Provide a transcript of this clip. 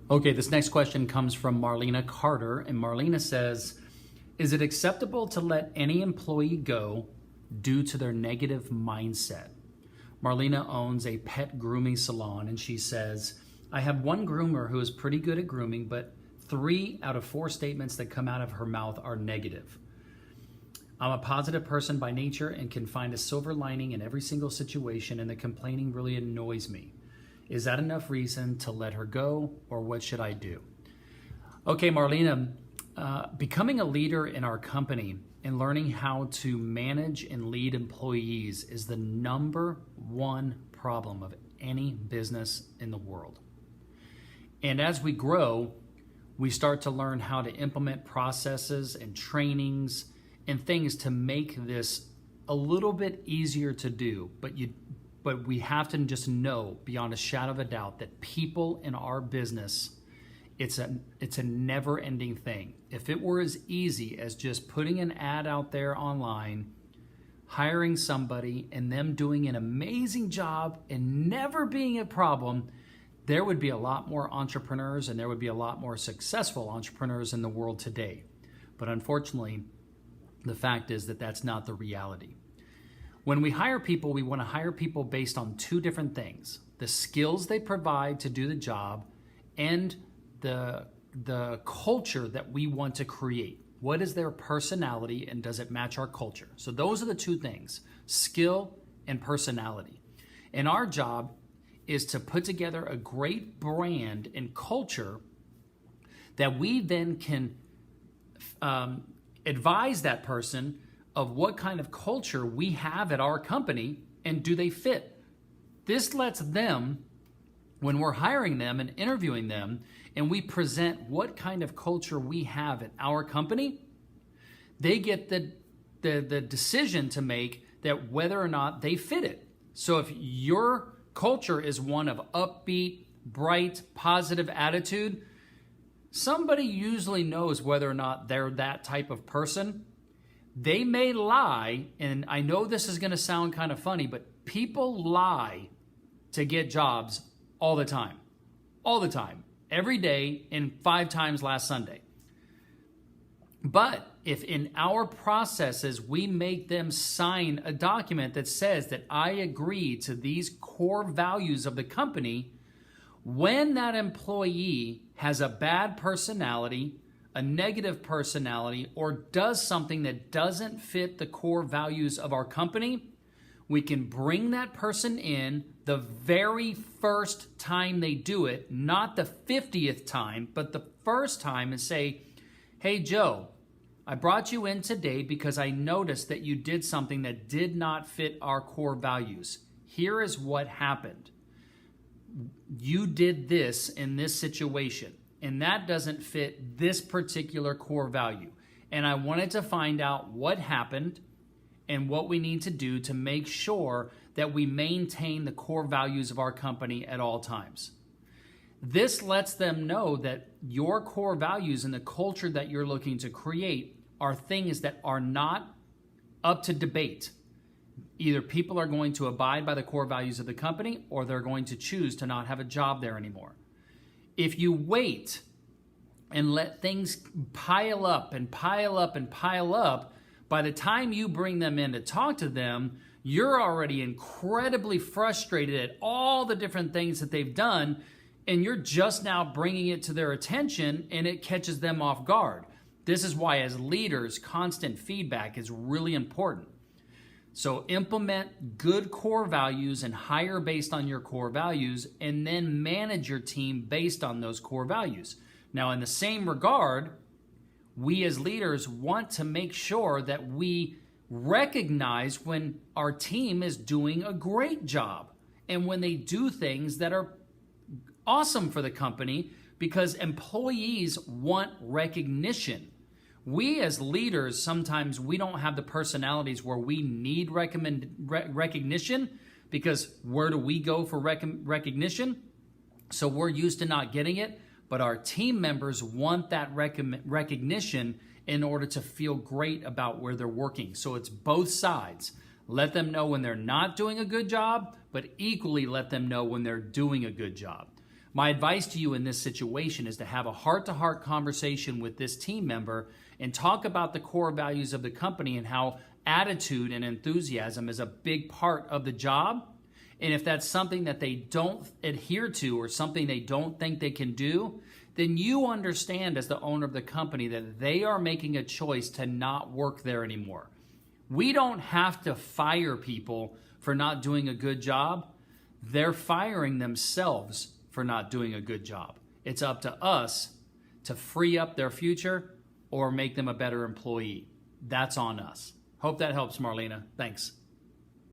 Okay, this next question comes from Marlina Carter, and Marlina says, is it acceptable to let any employee go due to their negative mindset? Marlina owns a pet grooming salon, and she says, I have one groomer who is pretty good at grooming, but 3 out of 4 statements that come out of her mouth are negative. I'm a positive person by nature and can find a silver lining in every single situation, and the complaining really annoys me. Is that enough reason to let her go, or what should I do? Okay, Marlina, becoming a leader in our company and learning how to manage and lead employees is the #1 problem of any business in the world. And as we grow, we start to learn how to implement processes and trainings and things to make this a little bit easier to do, but we have to just know beyond a shadow of a doubt that people in our business, it's a never-ending thing. If it were as easy as just putting an ad out there online, hiring somebody, and them doing an amazing job and never being a problem, there would be a lot more entrepreneurs and there would be a lot more successful entrepreneurs in the world today. But unfortunately, the fact is that that's not the reality. When we hire people, we want to hire people based on 2 different things: the skills they provide to do the job and the culture that we want to create. What is their personality and does it match our culture? So those are the 2 things, skill and personality. And our job is to put together a great brand and culture that we then can advise that person of what kind of culture we have at our company and do they fit. This lets them, when we're hiring them and interviewing them and we present what kind of culture we have at our company, they get the decision to make that whether or not they fit it. So if your culture is one of upbeat, bright, positive attitude, somebody usually knows whether or not they're that type of person. They may lie, and I know this is going to sound kind of funny, but people lie to get jobs all the time, every day, and 5 times last Sunday. But if in our processes we make them sign a document that says that I agree to these core values of the company, when that employee has a bad personality, a negative personality, or does something that doesn't fit the core values of our company, we can bring that person in the very first time they do it, not the 50th time, but the first time, and say, hey, Joe, I brought you in today because I noticed that you did something that did not fit our core values. Here is what happened. You did this in this situation, and that doesn't fit this particular core value. And I wanted to find out what happened and what we need to do to make sure that we maintain the core values of our company at all times. This lets them know that your core values and the culture that you're looking to create are things that are not up to debate. Either people are going to abide by the core values of the company or they're going to choose to not have a job there anymore. If you wait and let things pile up and pile up and pile up, by the time you bring them in to talk to them, you're already incredibly frustrated at all the different things that they've done, and you're just now bringing it to their attention, and it catches them off guard. This is why, as leaders, constant feedback is really important. So implement good core values and hire based on your core values, and then manage your team based on those core values. Now, in the same regard, we as leaders want to make sure that we recognize when our team is doing a great job and when they do things that are awesome for the company, because employees want recognition. We as leaders, sometimes we don't have the personalities where we need recognition, because where do we go for recognition? So we're used to not getting it, but our team members want that recognition in order to feel great about where they're working. So it's both sides. Let them know when they're not doing a good job, but equally let them know when they're doing a good job. My advice to you in this situation is to have a heart-to-heart conversation with this team member and talk about the core values of the company and how attitude and enthusiasm is a big part of the job. And if that's something that they don't adhere to or something they don't think they can do, then you understand as the owner of the company that they are making a choice to not work there anymore. We don't have to fire people for not doing a good job. They're firing themselves for not doing a good job. It's up to us to free up their future or make them a better employee. That's on us. Hope that helps, Marlina. Thanks.